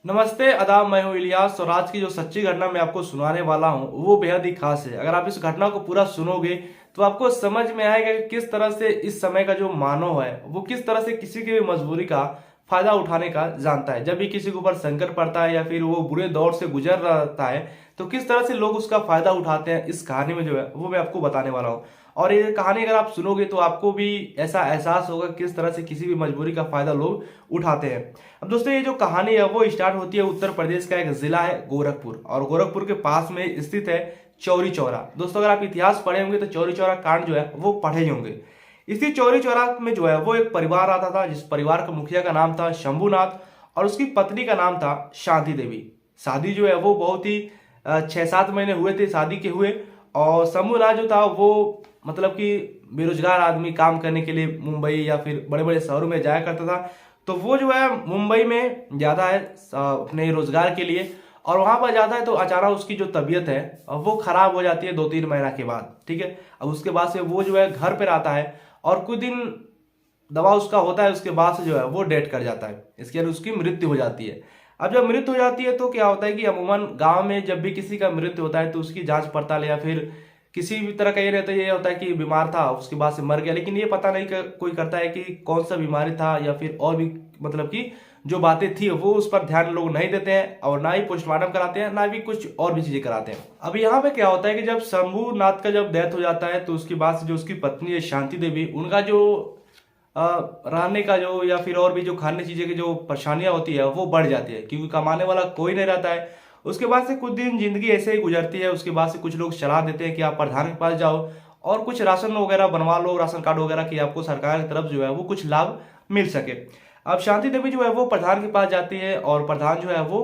नमस्ते, आदाब। मैं हूं इलियास और आज की जो सच्ची घटना मैं आपको सुनाने वाला हूं वो बेहद ही खास है। अगर आप इस घटना को पूरा सुनोगे तो आपको समझ में आएगा कि किस तरह से इस समय का जो मानव है वो किस तरह से किसी की भी मजबूरी का फायदा उठाने का जानता है। जब भी किसी के ऊपर संकट पड़ता है या फिर वो बुरे दौर से गुजर रहा रहता है तो किस तरह से लोग उसका फायदा उठाते हैं, इस कहानी में जो है वो मैं आपको बताने वाला हूँ। और ये कहानी अगर आप सुनोगे तो आपको भी ऐसा एहसास होगा किस तरह से किसी भी मजबूरी का फायदा लोग उठाते हैं। अब दोस्तों, ये जो कहानी है वो स्टार्ट होती है उत्तर प्रदेश का एक जिला है गोरखपुर, और गोरखपुर के पास में स्थित है चौरी चौरा। दोस्तों, अगर आप इतिहास पढ़े होंगे तो चौरी चौरा कांड जो है वो पढ़े ही होंगे। इसी चौरी चौरा में जो है वो एक परिवार आता था, जिस परिवार का मुखिया का नाम था शंभुनाथ और उसकी पत्नी का नाम था शांति देवी। शादी जो है वो बहुत ही 6-7 महीने हुए थे शादी के हुए। और शंभुनाथ जो था वो मतलब कि बेरोजगार आदमी काम करने के लिए मुंबई या फिर बड़े बड़े शहरों में जाया करता था। तो वो जो है मुंबई में ज़्यादा है अपने रोजगार के लिए, और वहां पर जाता है तो अचानक उसकी जो तबीयत है वो खराब हो जाती है 2-3 महीना के बाद। ठीक है, अब उसके बाद से वो जो है घर पर आता है और कुछ दिन दवा उसका होता है, उसके बाद से जो है वो डेथ कर जाता है। इसके बाद उसकी मृत्यु हो जाती है। अब जब मृत्यु हो जाती है तो क्या होता है कि अमूमन गांव में जब भी किसी का मृत्यु होता है तो उसकी जांच पड़ताल या फिर किसी भी तरह का ये रहता है, ये होता है कि बीमार था उसके बाद से मर गया, लेकिन ये पता नहीं कोई करता है कि कौन सा बीमारी था या फिर और भी मतलब कि जो बातें थी वो उस पर ध्यान लोग नहीं देते हैं, और ना ही पोस्टमार्टम कराते हैं, ना भी कुछ और भी चीजें कराते हैं। अब यहाँ पे क्या होता है कि जब शंभुनाथ का जब डेथ हो जाता है तो उसके बाद से जो उसकी पत्नी है शांति देवी, उनका जो रहने का जो या फिर और भी जो खाने चीजें की जो परेशानियां होती है वो बढ़ जाती है, क्योंकि कमाने वाला कोई नहीं रहता है। उसके बाद से कुछ दिन जिंदगी ऐसे ही गुजरती है। उसके बाद से कुछ लोग सलाह देते हैं कि आप प्रधान के पास जाओ और कुछ राशन वगैरह बनवा लो, राशन कार्ड वगैरह की आपको सरकार की तरफ जो है वो कुछ लाभ मिल सके। अब शांति देवी जो है वो प्रधान के पास जाती है और प्रधान जो है वो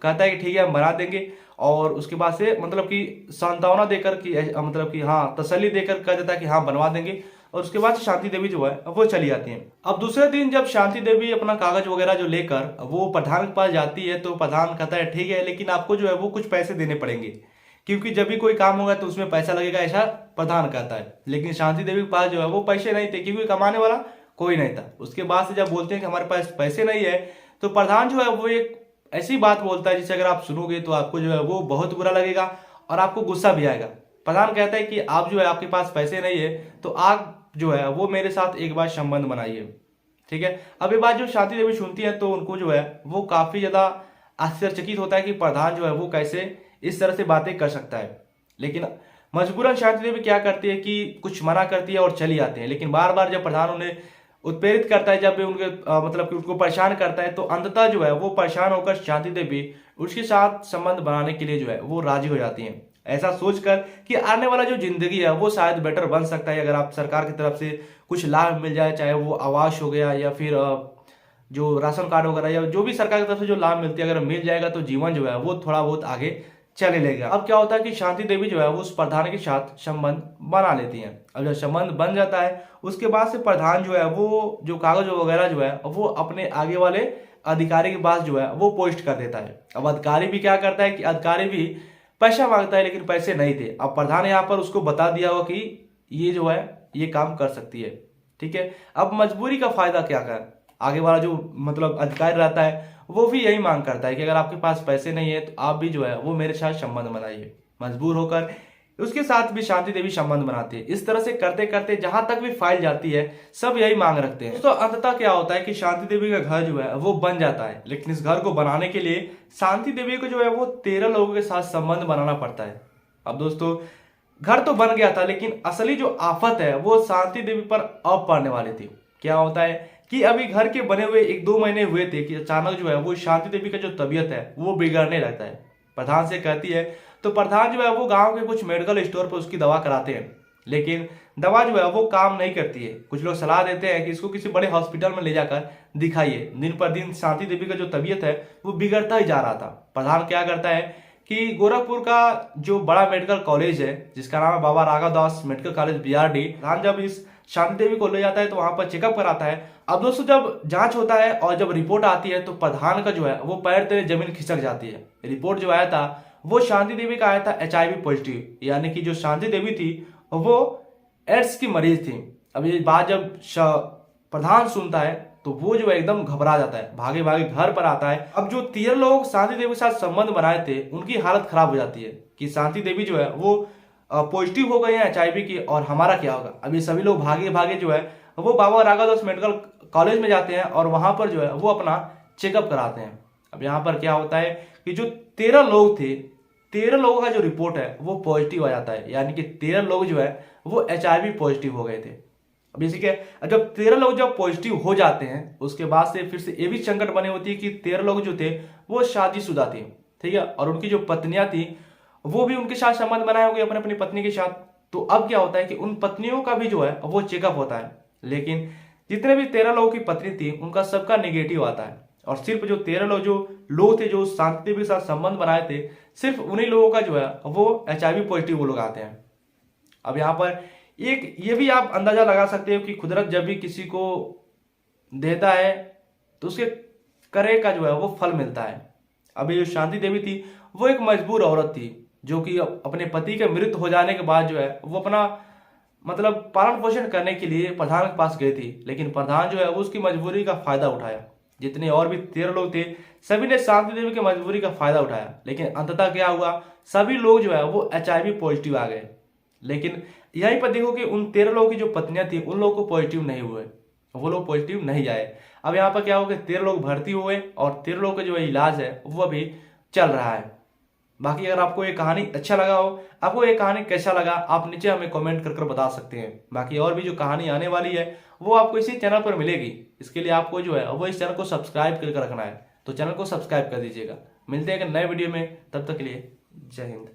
कहता है कि ठीक है हम बना देंगे, और उसके बाद से मतलब कि सांत्वना देकर कि मतलब कि हाँ तसल्ली देकर कह देता है कि हाँ बनवा देंगे, और उसके बाद शांति देवी जो है वो चली जाती है। अब दूसरे दिन जब शांति देवी अपना कागज वगैरह जो लेकर वो प्रधान के पास जाती है तो प्रधान कहता है ठीक है, लेकिन आपको जो है वो कुछ पैसे देने पड़ेंगे, क्योंकि जब भी कोई काम होगा तो उसमें पैसा लगेगा, ऐसा प्रधान कहता है। लेकिन शांति देवी के पास जो है वो पैसे नहीं थे, क्योंकि कमाने वाला कोई नहीं था। उसके बाद से जब बोलते हैं कि हमारे पास पैसे नहीं है तो प्रधान जो है वो एक ऐसी बात बोलता है जिसे अगर आप सुनोगे तो आपको जो है वो बहुत बुरा लगेगा और आपको गुस्सा भी आएगा। प्रधान कहता है कि आप जो है आपके पास पैसे नहीं है तो आप जो है वो मेरे साथ एक बार संबंध बनाइए। ठीक है, अब ये बात जो शांति देवी सुनती है तो उनको जो है वो काफी ज्यादा आश्चर्यचकित होता है कि प्रधान जो है वो कैसे इस तरह से बातें कर सकता है। लेकिन मजबूरन शांति देवी क्या करती है कि कुछ मना करती है और चली आते हैं। लेकिन बार बार जब प्रधान उन्हें उत्प्रेरित करता है, जब भी उनके मतलब कि उनको परेशान करता है, तो अंततः जो है वो परेशान होकर शांति देवी उसके साथ संबंध बनाने के लिए जो है वो राजी हो जाती हैं, ऐसा सोचकर कि आने वाला जो जिंदगी है वो शायद बेटर बन सकता है अगर आप सरकार की तरफ से कुछ लाभ मिल जाए, चाहे वो आवास हो गया या फिर जो राशन कार्ड वगैरह या जो भी सरकार की तरफ से जो लाभ मिलती है अगर मिल जाएगा तो जीवन जो है वो थोड़ा बहुत आगे चले लेगा। अब क्या होता है कि शांति देवी जो है वो उस प्रधान के साथ संबंध बना लेती हैं। अब जब संबंध बन जाता है उसके बाद से प्रधान जो है वो जो कागज वगैरह जो है वो अपने आगे वाले अधिकारी के पास जो है वो पोस्ट कर देता है। अब अधिकारी भी क्या करता है कि अधिकारी भी पैसा मांगता है, लेकिन पैसे नहीं थे। अब प्रधान यहाँ पर उसको बता दिया होगा कि ये जो है ये काम कर सकती है। ठीक है, अब मजबूरी का फायदा क्या कर आगे वाला जो मतलब अधिकारी रहता है वो भी यही मांग करता है कि अगर आपके पास पैसे नहीं है तो आप भी जो है वो मेरे साथ संबंध बनाइए। मजबूर होकर उसके साथ भी शांति देवी संबंध बनाती है। इस तरह से करते करते जहां तक भी फाइल जाती है सब यही मांग रखते हैं। तो अंततः क्या होता है कि शांति देवी का घर जो है वो बन जाता है। लेकिन इस घर को बनाने के लिए शांति देवी को जो है वो 13 लोगों के साथ संबंध बनाना पड़ता है। अब दोस्तों, घर तो बन गया था लेकिन असली जो आफत है वो शांति देवी पर अब पड़ने वाली थी। क्या होता है कि अभी घर के बने हुए 1-2 महीने हुए थे कि अचानक जो है वो शांति देवी का जो तबीयत है वो बिगड़ने लगता है। प्रधान से कहती है तो प्रधान जो है वो गांव के कुछ मेडिकल स्टोर पर उसकी दवा कराते हैं, लेकिन दवा जो है वो काम नहीं करती है। कुछ लोग सलाह देते हैं कि इसको किसी बड़े हॉस्पिटल में ले जाकर दिखाइए। दिन पर दिन शांति देवी का जो तबीयत है वो बिगड़ता ही जा रहा था। प्रधान क्या करता है कि गोरखपुर का जो बड़ा मेडिकल कॉलेज है जिसका नाम है Baba Raghavdas medical college BRD, प्रधान जब इस शांति देवी को ले जाता है तो वहां पर चेकअप कराता है। अब दोस्तों, जब जांच होता है और जब रिपोर्ट आती है तो प्रधान का जो है वो पैर तले जमीन खिसक जाती है। रिपोर्ट जो आया था वो शांति देवी का आया था HIV पॉजिटिव, यानी कि जो शांति देवी थी वो एड्स की मरीज थी। अब ये बात जब प्रधान सुनता है तो वो जो है एकदम घबरा जाता है, भागे भागे घर पर आता है। अब जो 13 लोग शांति देवी के साथ संबंध बनाए थे उनकी हालत खराब हो जाती है कि शांति देवी जो है वो पॉजिटिव हो गई है HIV की, और हमारा क्या होगा। अब ये सभी लोग भागे भागे जो है वो बाबा राघवदास मेडिकल कॉलेज में जाते हैं और वहां पर जो है वो अपना चेकअप कराते हैं। अब यहाँ पर क्या होता है कि जो 13 लोग थे, 13 लोगों का जो रिपोर्ट है वो पॉजिटिव आ जाता है, यानी कि 13 लोग जो है वो HIV पॉजिटिव हो गए थे। अब इसी के जब 13 लोग जब पॉजिटिव हो जाते हैं उसके बाद से फिर से ये भी संकट बनी होती है कि 13 लोग जो थे वो शादीशुदा थे, ठीक है, और उनकी जो पत्नियां थी वो भी उनके साथ संबंध बनाए होंगे अपने अपनी पत्नी के साथ। तो अब क्या होता है कि उन पत्नियों का भी जो है वो चेकअप होता है, लेकिन जितने भी 13 लोगों की पत्नी थी उनका सबका नेगेटिव आता है, और सिर्फ जो 13 लोग थे जो शांति देवी के साथ संबंध बनाए थे, सिर्फ उन्हीं लोगों का जो है वो HIV पॉजिटिव वो लोग आते हैं। अब यहाँ पर एक ये भी आप अंदाजा लगा सकते हो कि कुदरत जब भी किसी को देता है तो उसके करे का जो है वो फल मिलता है। अभी जो शांति देवी थी वो एक मजबूर औरत थी जो कि अपने पति के मृत्यु हो जाने के बाद जो है वो अपना मतलब पालन पोषण करने के लिए प्रधान के पास गई थी, लेकिन प्रधान जो है वो उसकी मजबूरी का फायदा उठाया। जितने और भी 13 लोग थे सभी ने शांति देवी की मजबूरी का फायदा उठाया, लेकिन अंततः क्या हुआ, सभी लोग जो है वो HIV पॉजिटिव आ गए। लेकिन यहीं पर देखो कि उन 13 लोगों की जो पत्नियां थी उन लोगों को पॉजिटिव नहीं हुए, वो लोग पॉजिटिव नहीं आए। अब यहाँ पर क्या हो गया, 13 लोग भर्ती हुए और 13 लोगों का जो इलाज है वो अभी चल रहा है। बाकी अगर आपको ये कहानी अच्छा लगा हो, आपको ये कहानी कैसा लगा, आप नीचे हमें कमेंट कर बता सकते हैं। बाकी और भी जो कहानी आने वाली है वो आपको इसी चैनल पर मिलेगी। इसके लिए आपको जो है वो इस चैनल को सब्सक्राइब करके रखना है, तो चैनल को सब्सक्राइब कर दीजिएगा। मिलते हैं एक नए वीडियो में, तब तक के लिए जय हिंद।